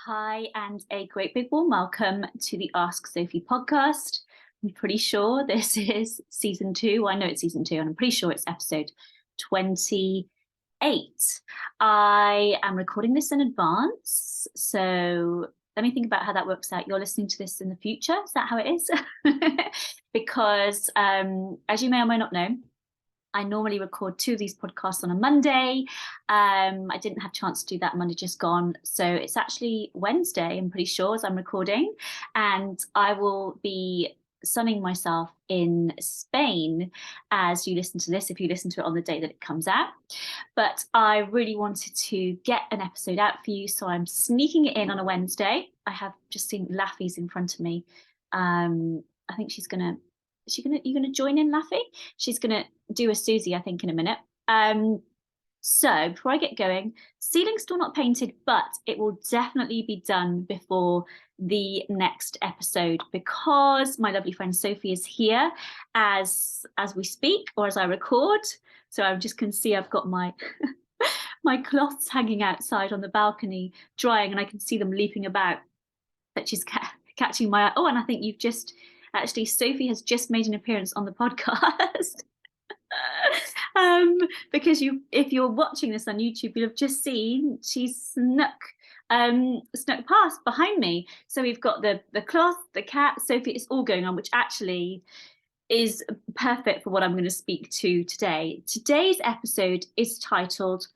Hi, and a great big warm welcome to the Ask Zofie podcast. I'm pretty sure this is season 2. I know it's season 2, and I'm pretty sure it's episode 28. I am recording this in advance. So let me think about how that works out. You're listening to this in the future. Is that how it is? Because as you may or may not know, I normally record 2 of these podcasts on a Monday. I didn't have a chance to do that Monday just gone. So it's actually Wednesday, I'm pretty sure, as I'm recording. And I will be sunning myself in Spain as you listen to this, if you listen to it on the day that it comes out. But I really wanted to get an episode out for you. So I'm sneaking it in on a Wednesday. I have just seen Laffy's in front of me. I think she's gonna you gonna join in, Laffy? She's gonna do a Susie, I think, in a minute. So before I get going, ceiling's still not painted, but it will definitely be done before the next episode because my lovely friend Zofie is here as we speak or as I record. So I just can see I've got my my cloths hanging outside on the balcony drying, and I can see them leaping about. But she's catching my eye. Oh, and I think you've just actually Zofie has just made an appearance on the podcast. Because if you're watching this on YouTube, you'll have just seen she's snuck past behind me. So we've got the cloth, the cat, Zofie, it's all going on, which actually is perfect for what I'm going to speak to today. Today's episode is titled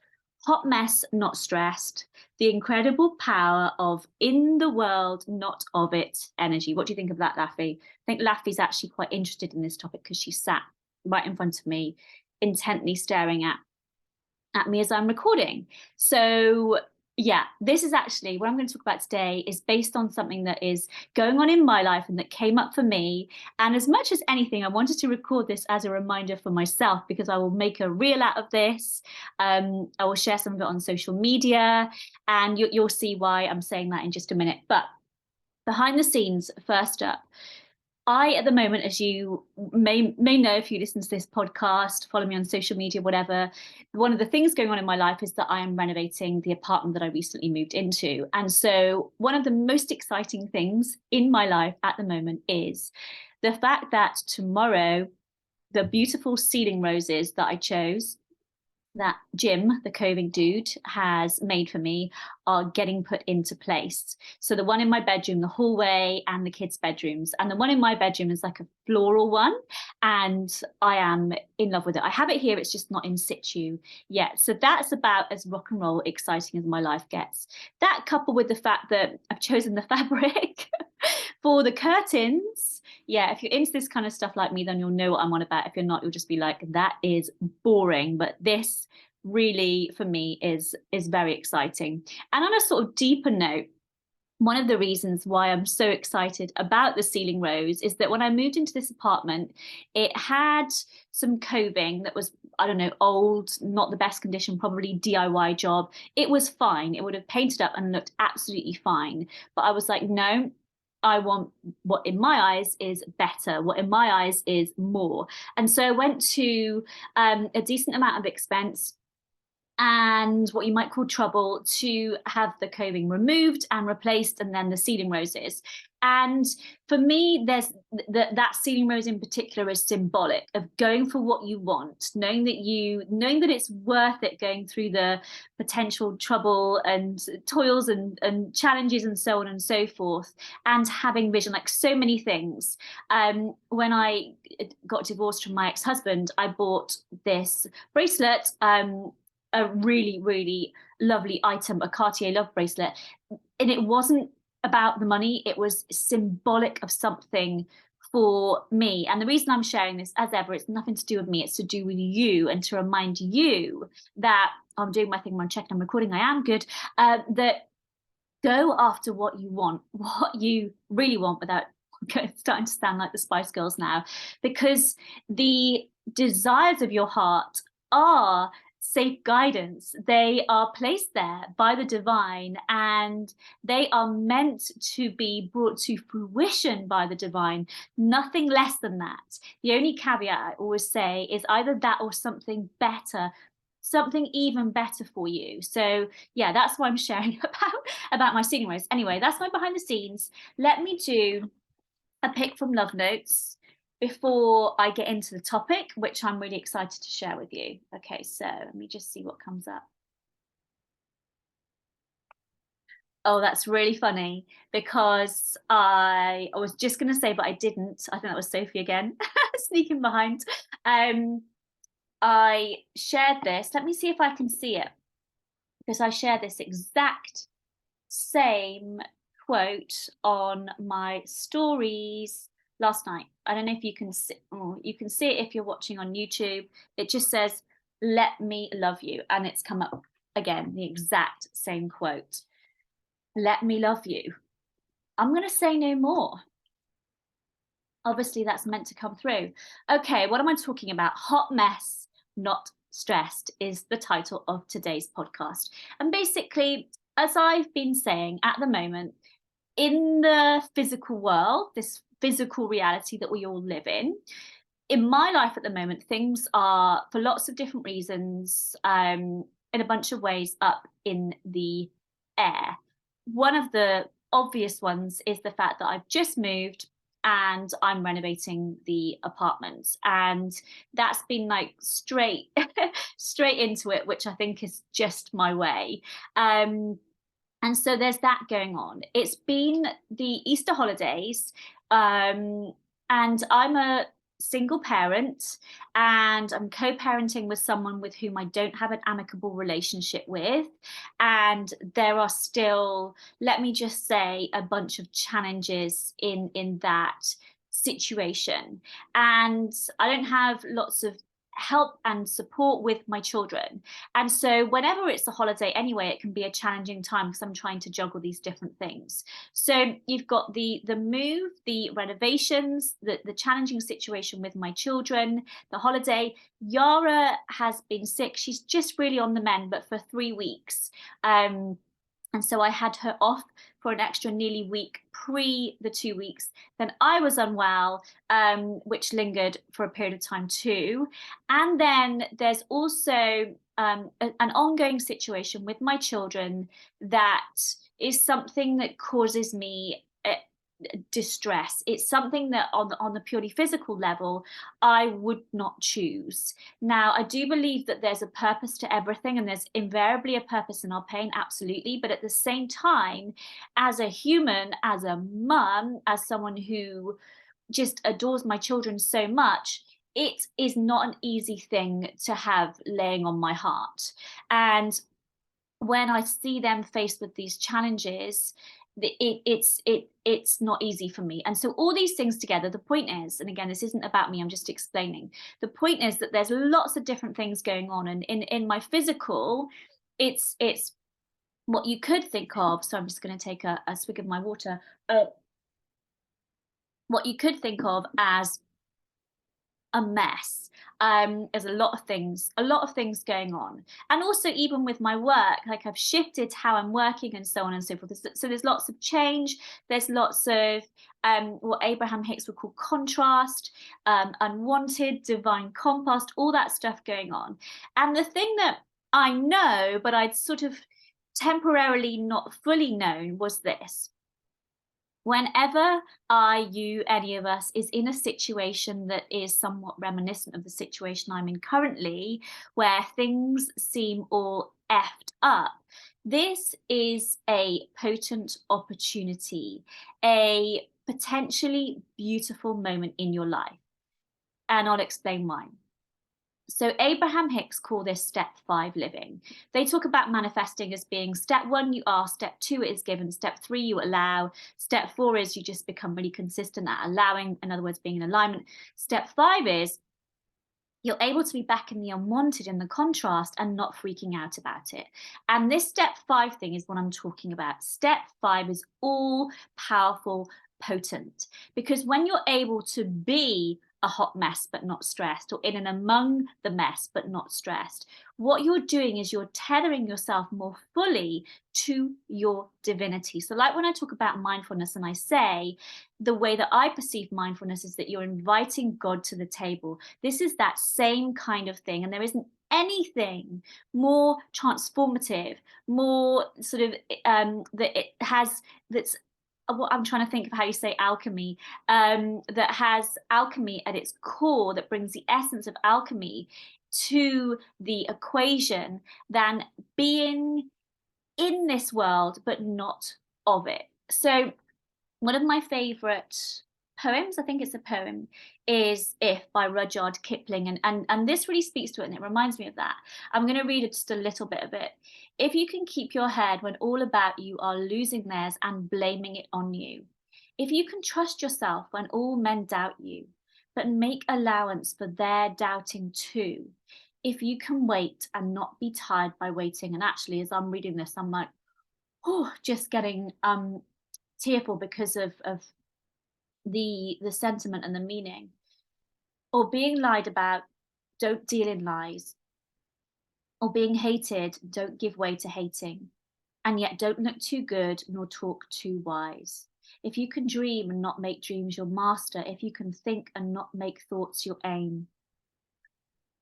Hot Mess Not Stressed, the incredible power of in the world, not of it energy. What do you think of that, Laffy? I think Laffy's actually quite interested in this topic because she sat right in front of me, intently staring at me as I'm recording. So yeah, this is actually what I'm going to talk about today is based on something that is going on in my life and that came up for me. And as much as anything, I wanted to record this as a reminder for myself because I will make a reel out of this. I will share some of it on social media, and you'll see why I'm saying that in just a minute. But behind the scenes, first up, I, at the moment, as you may know if you listen to this podcast, follow me on social media, whatever, one of the things going on in my life is that I am renovating the apartment that I recently moved into. And so one of the most exciting things in my life at the moment is the fact that tomorrow, the beautiful ceiling roses that I chose, that Jim, the coving dude, has made for me are getting put into place. So the one in my bedroom, the hallway, and the kids' bedrooms. And the one in my bedroom is like a floral one. And I am in love with it. I have it here, it's just not in situ yet. So that's about as rock and roll exciting as my life gets. That coupled with the fact that I've chosen the fabric for the curtains. Yeah, if you're into this kind of stuff like me, then you'll know what I'm on about. If you're not, you'll just be like, that is boring. But this really, for me, is very exciting. And on a sort of deeper note, one of the reasons why I'm so excited about the ceiling rose is that when I moved into this apartment, it had some coving that was, I don't know, old, not the best condition, probably DIY job. It was fine. It would have painted up and looked absolutely fine. But I was like, no, I want what in my eyes is better, what in my eyes is more. And so I went to a decent amount of expense and what you might call trouble to have the coving removed and replaced, and then the ceiling roses. And for me, there's that ceiling rose in particular is symbolic of going for what you want, knowing that it's worth it, going through the potential trouble and toils and challenges and so on and so forth, and having vision, like so many things. When I got divorced from my ex-husband, I bought this bracelet, a really, really lovely item, a Cartier love bracelet. And it wasn't about the money, it was symbolic of something for me. And the reason I'm sharing this, as ever, it's nothing to do with me, it's to do with you and to remind you that I'm doing my thing, I'm checking, I'm recording, I am good, that go after what you want, what you really want, without starting to sound like the Spice Girls now, because the desires of your heart are safe guidance. They are placed there by the divine, and they are meant to be brought to fruition by the divine, nothing less than that. The only caveat I always say is either that or something better, something even better for you. So yeah, that's why I'm sharing about my scene roast. Anyway, that's my behind the scenes. Let me do a pick from Love Notes before I get into the topic, which I'm really excited to share with you. Okay, so let me just see what comes up. Oh, that's really funny, because I was just going to say, but I didn't. I think that was Zofie again, sneaking behind. I shared this. Let me see if I can see it, because I shared this exact same quote on my stories last night. I don't know if you can see, oh, you can see it if you're watching on YouTube. It just says, "Let me love you." And it's come up again, the exact same quote. Let me love you. I'm going to say no more. Obviously, that's meant to come through. Okay, what am I talking about? Hot mess, not stressed, is the title of today's podcast. And basically, as I've been saying, at the moment, in the physical world, this physical reality that we all live in my life at the moment, things are, for lots of different reasons, in a bunch of ways, up in the air. One of the obvious ones is the fact that I've just moved and I'm renovating the apartment, and that's been like straight straight into it, which I think is just my way. And so there's that going on. It's been the Easter holidays, and I'm a single parent, and I'm co-parenting with someone with whom I don't have an amicable relationship with. And there are still, let me just say, a bunch of challenges in that situation. And I don't have lots of help and support with my children. And so whenever it's a holiday anyway, it can be a challenging time, because I'm trying to juggle these different things. So you've got the move, the renovations, the challenging situation with my children, the holiday. Yara has been sick. She's just really on the mend, but for 3 weeks. And so I had her off for an extra nearly week pre the 2 weeks. Then I was unwell, which lingered for a period of time too. And then there's also an ongoing situation with my children that is something that causes me distress. It's something that on the purely physical level, I would not choose. Now, I do believe that there's a purpose to everything, and there's invariably a purpose in our pain, absolutely. But at the same time, as a human, as a mum, as someone who just adores my children so much, it is not an easy thing to have laying on my heart. And when I see them faced with these challenges, it's not easy for me. And so all these things together, the point is, and again, this isn't about me, I'm just explaining. The point is that there's lots of different things going on, and in my physical, it's what you could think of. So I'm just going to take a swig of my water. What you could think of as a mess. There's a lot of things going on. And also, even with my work, like I've shifted how I'm working and so on and so forth. So there's lots of change. There's lots of what Abraham Hicks would call contrast, unwanted, divine compost, all that stuff going on. And the thing that I know, but I'd sort of temporarily not fully known, was this. Whenever you, any of us, is in a situation that is somewhat reminiscent of the situation I'm in currently, where things seem all effed up, this is a potent opportunity, a potentially beautiful moment in your life. And I'll explain why. So Abraham Hicks call this step 5 living. They talk about manifesting as being step 1, you are, step 2, it is given, step 3, you allow, step 4 is you just become really consistent at allowing, in other words, being in alignment. Step 5 is you're able to be back in the unwanted, in the contrast, and not freaking out about it. And this step 5 thing is what I'm talking about. Step 5 is all powerful, potent, because when you're able to be a hot mess but not stressed, or in and among the mess but not stressed, what you're doing is you're tethering yourself more fully to your divinity. So like when I talk about mindfulness and I say the way that I perceive mindfulness is that you're inviting God to the table, this is that same kind of thing. And there isn't anything more transformative, more sort of that it has, that's what I'm trying to think of how you say alchemy, that has alchemy at its core, that brings the essence of alchemy to the equation, than being in this world but not of it. So one of my favorite poems, I think it's a poem, is If by Rudyard Kipling. And this really speaks to it, and it reminds me of that. I'm going to read just a little bit of it. If you can keep your head when all about you are losing theirs and blaming it on you. If you can trust yourself when all men doubt you, but make allowance for their doubting too. If you can wait and not be tired by waiting. And actually, as I'm reading this, I'm like, oh, just getting tearful because of the sentiment and the meaning. Or being lied about, don't deal in lies. Or being hated, don't give way to hating. And yet don't look too good nor talk too wise. If you can dream and not make dreams your master, if you can think and not make thoughts your aim.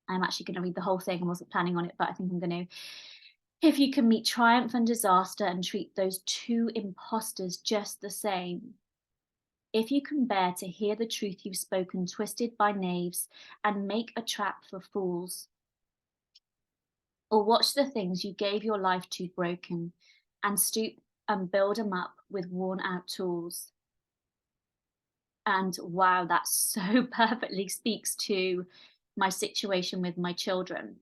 I'm actually going to read the whole thing. I wasn't planning on it, but I think I'm going to. If you can meet triumph and disaster and treat those two impostors just the same. If you can bear to hear the truth you've spoken twisted by knaves and make a trap for fools. Or watch the things you gave your life to broken and stoop and build them up with worn out tools. And wow, that so perfectly speaks to my situation with my children.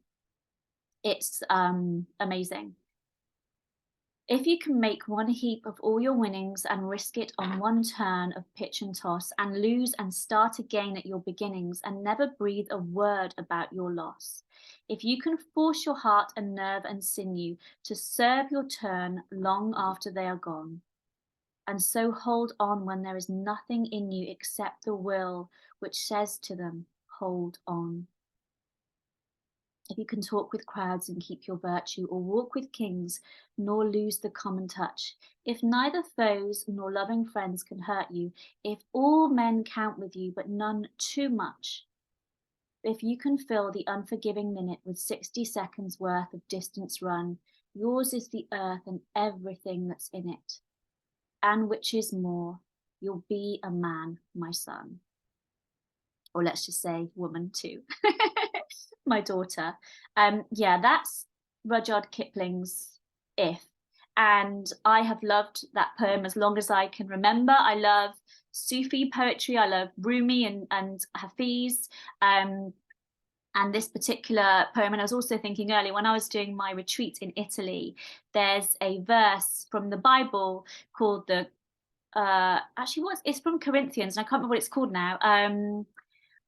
It's amazing. If you can make one heap of all your winnings and risk it on one turn of pitch and toss, and lose and start again at your beginnings, and never breathe a word about your loss. If you can force your heart and nerve and sinew to serve your turn long after they are gone, and so hold on when there is nothing in you except the will which says to them, hold on. If you can talk with crowds and keep your virtue, or walk with kings, nor lose the common touch, if neither foes nor loving friends can hurt you, if all men count with you, but none too much, if you can fill the unforgiving minute with 60 seconds worth of distance run, yours is the earth and everything that's in it. And which is more, you'll be a man, my son. Or let's just say woman too. My daughter. Yeah, that's Rudyard Kipling's If. And I have loved that poem as long as I can remember. I love Sufi poetry. I love Rumi and Hafiz. And this particular poem, and I was also thinking earlier, when I was doing my retreat in Italy, there's a verse from the Bible called the, it's from Corinthians, and I can't remember what it's called now.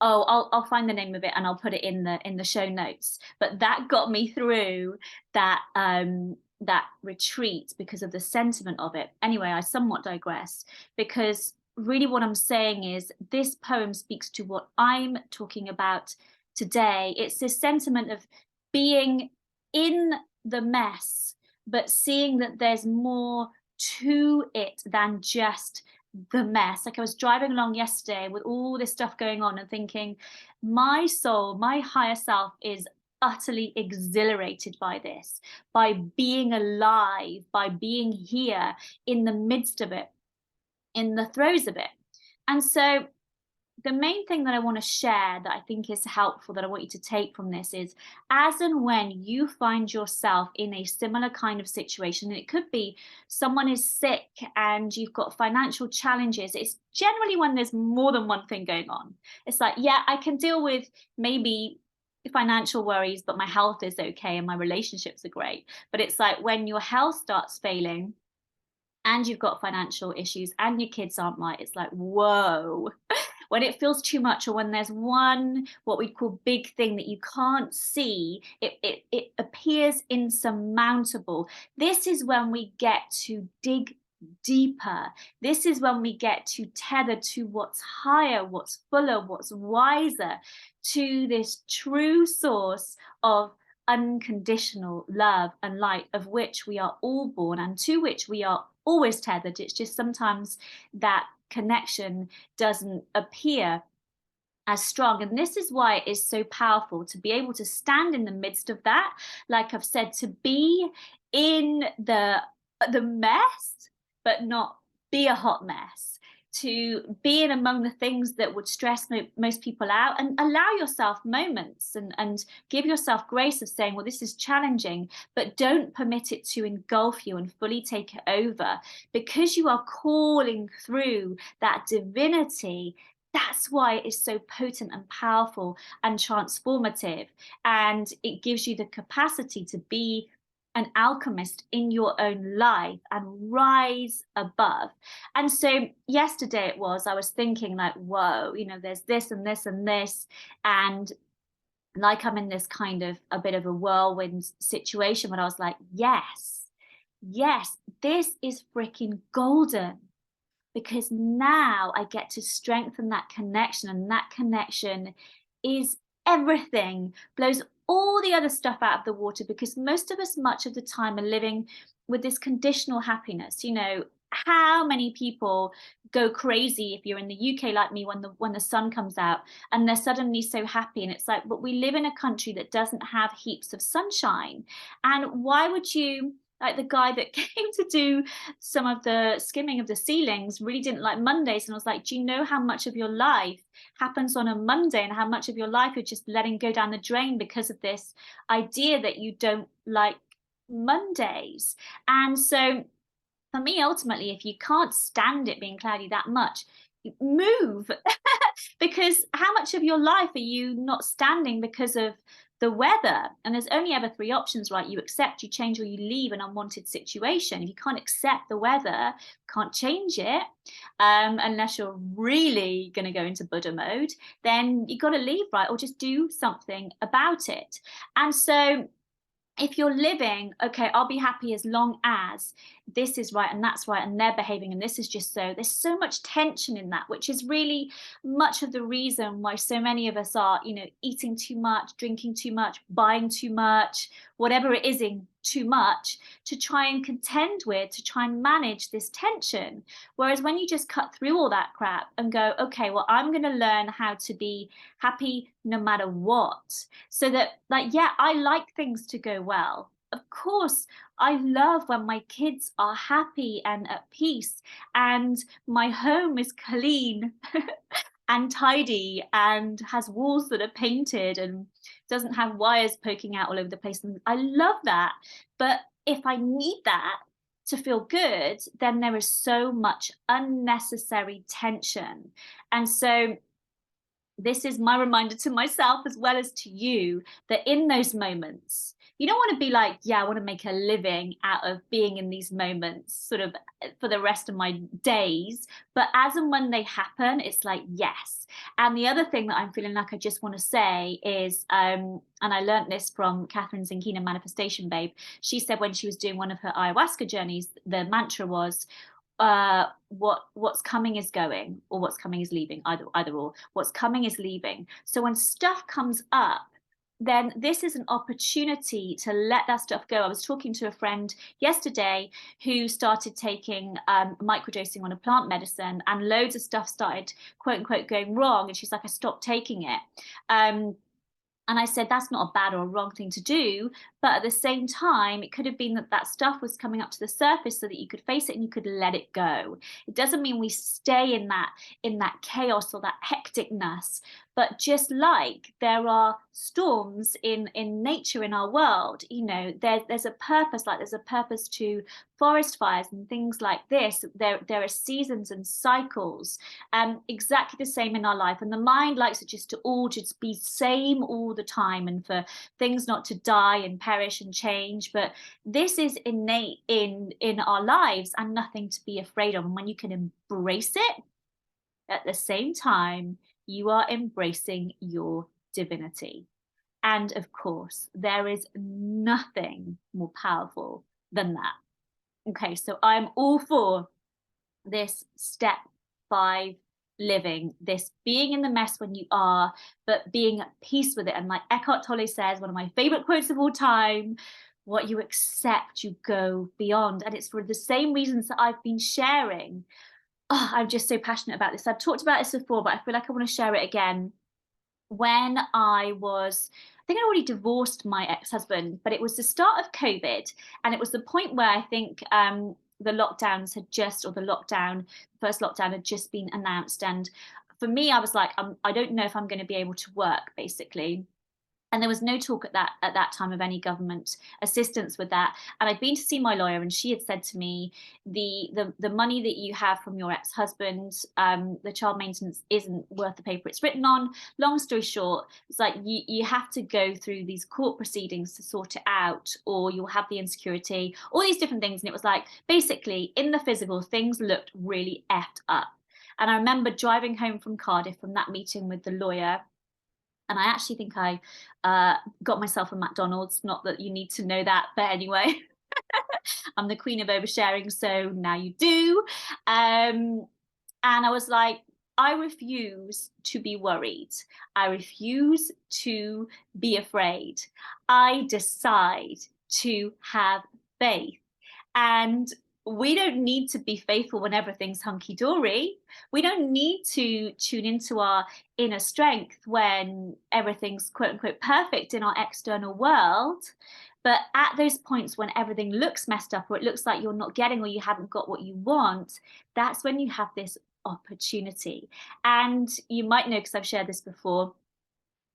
I'll find the name of it and I'll put it in the show notes. But that got me through that that retreat because of the sentiment of it. Anyway, I somewhat digress, because really what I'm saying is this poem speaks to what I'm talking about today. It's this sentiment of being in the mess, but seeing that there's more to it than just the mess. Like I was driving along yesterday with all this stuff going on and thinking, my soul, my higher self is utterly exhilarated by this, by being alive, by being here in the midst of it, in the throes of it. And so the main thing that I want to share that I think is helpful, that I want you to take from this, is as and when you find yourself in a similar kind of situation, and it could be someone is sick and you've got financial challenges. It's generally when there's more than one thing going on. It's like, yeah, I can deal with maybe financial worries, but my health is okay and my relationships are great. But it's like when your health starts failing and you've got financial issues and your kids aren't right, it's like, whoa. When it feels too much, or when there's one, what we call big thing that you can't see, it appears insurmountable. This is when we get to dig deeper. This is when we get to tether to what's higher, what's fuller, what's wiser, to this true source of unconditional love and light, of which we are all born and to which we are always tethered. It's just sometimes that connection doesn't appear. as strong. And this is why it is so powerful to be able to stand in the midst of that. Like I've said, to be in the mess, but not be a hot mess, to be in among the things that would stress most people out, and allow yourself moments and give yourself grace of saying, well, this is challenging, but don't permit it to engulf you and fully take it over, because you are calling through that divinity. That's why it is so potent and powerful and transformative. And it gives you the capacity to be an alchemist in your own life and rise above. And so yesterday I was thinking like, whoa, there's this and this and this. And like I'm in this kind of a bit of a whirlwind situation, but I was like, yes, this is freaking golden, because now I get to strengthen that connection, and that connection is everything, blows all the other stuff out of the water, because most of us, much of the time, are living with this conditional happiness. How many people go crazy if you're in the UK like me when the sun comes out and they're suddenly so happy, and it's like, but we live in a country that doesn't have heaps of sunshine. And why would you, like the guy that came to do some of the skimming of the ceilings, really didn't like Mondays. And I was like, do you know how much of your life happens on a Monday, and how much of your life you're just letting go down the drain because of this idea that you don't like Mondays? And so for me, ultimately, if you can't stand it being cloudy that much, move. Because how much of your life are you not standing because of the weather? And there's only ever three options, right? You accept, you change, or you leave an unwanted situation. If you can't accept the weather, can't change it, unless you're really going to go into Buddha mode, then you got to leave, right? Or just do something about it. And so if you're living, okay, I'll be happy as long as this is right and that's right and they're behaving and this is just so, there's so much tension in that, which is really much of the reason why so many of us are, eating too much, drinking too much, buying too much, whatever it is, in too much, to try and contend with, to try and manage this tension. Whereas when you just cut through all that crap and go, okay, well, I'm going to learn how to be happy no matter what. So that, like, yeah, I like things to go well. Of course, I love when my kids are happy and at peace and my home is clean and tidy and has walls that are painted and doesn't have wires poking out all over the place. And I love that. But if I need that to feel good, then there is so much unnecessary tension. And so this is my reminder to myself as well as to you, that in those moments, you don't want to be like, yeah, I want to make a living out of being in these moments sort of for the rest of my days. But as and when they happen, it's like, yes. And the other thing that I'm feeling like I just want to say is, and I learned this from Catherine Zinkina, Manifestation Babe. She said when she was doing one of her ayahuasca journeys, the mantra was, what's coming is going, or what's coming is leaving, either or. What's coming is leaving. So when stuff comes up, then this is an opportunity to let that stuff go. I was talking to a friend yesterday who started taking microdosing on a plant medicine, and loads of stuff started, quote unquote, going wrong. And she's like, I stopped taking it. And I said, that's not a bad or a wrong thing to do. But at the same time, it could have been that that stuff was coming up to the surface so that you could face it and you could let it go. It doesn't mean we stay in that chaos or that hecticness. But just like there are storms in nature, in our world, there's a purpose, like there's a purpose to forest fires and things like this. There are seasons and cycles, exactly the same in our life. And the mind likes it just to all just be same all the time, and for things not to die and perish and change. But this is innate in our lives and nothing to be afraid of. And when you can embrace it, at the same time, you are embracing your divinity. And of course, there is nothing more powerful than that. Okay, so I'm all for this step 5 living, this being in the mess when you are, but being at peace with it. And like Eckhart Tolle says, one of my favorite quotes of all time, what you accept, you go beyond. And it's for the same reasons that I've been sharing. Oh, I'm just so passionate about this. I've talked about this before, but I feel like I want to share it again. when I think I already divorced my ex-husband, but it was the start of COVID, and it was the point where I think the lockdowns had just, or the first lockdown had just been announced, and for me, I was like, I don't know if I'm going to be able to work, basically. And there was no talk at that time of any government assistance with that. And I'd been to see my lawyer, and she had said to me, the money that you have from your ex-husband, the child maintenance isn't worth the paper it's written on. Long story short, it's like you have to go through these court proceedings to sort it out, or you'll have the insecurity, all these different things. And it was like, basically, in the physical, things looked really effed up. And I remember driving home from Cardiff from that meeting with the lawyer, and I actually think I got myself a McDonald's. Not that you need to know that, but anyway, I'm the queen of oversharing, so now you do. And I was like, I refuse to be worried. I refuse to be afraid. I decide to have faith. And we don't need to be faithful when everything's hunky dory. We don't need to tune into our inner strength when everything's quote unquote perfect in our external world. But at those points when everything looks messed up, or it looks like you're not getting, or you haven't got what you want, that's when you have this opportunity. And you might know, because I've shared this before,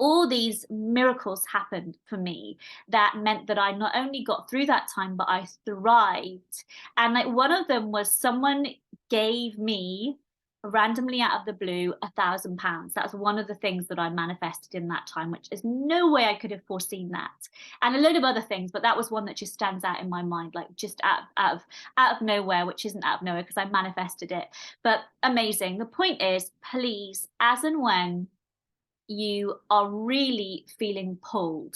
all these miracles happened for me that meant that I not only got through that time, but I thrived. And like, one of them was someone gave me randomly out of the blue £1,000. That's one of the things that I manifested in that time, which is no way I could have foreseen that. And a load of other things, but that was one that just stands out in my mind, like just out of nowhere, which isn't out of nowhere because I manifested it. But amazing. The point is, please, as and when you are really feeling pulled,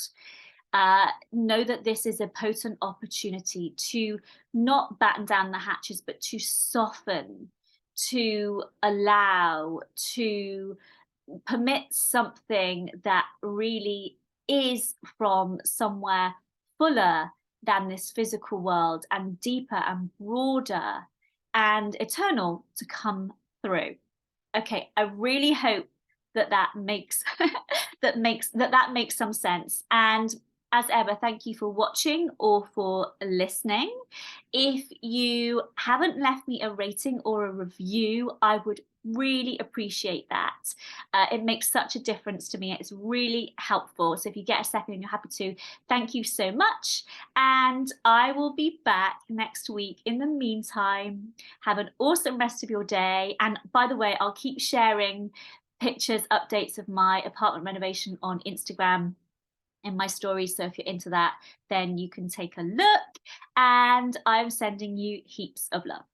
know that this is a potent opportunity to not batten down the hatches, but to soften, to allow, to permit something that really is from somewhere fuller than this physical world, and deeper and broader and eternal, to come through. Okay, I really hope that makes that makes some sense. And as ever, thank you for watching or for listening. If you haven't left me a rating or a review, I would really appreciate that. It makes such a difference to me. It's really helpful. So if you get a second and you're happy to, thank you so much. And I will be back next week. In the meantime, have an awesome rest of your day. And by the way, I'll keep sharing pictures, updates of my apartment renovation on Instagram in my stories. So if you're into that, then you can take a look. And I'm sending you heaps of love.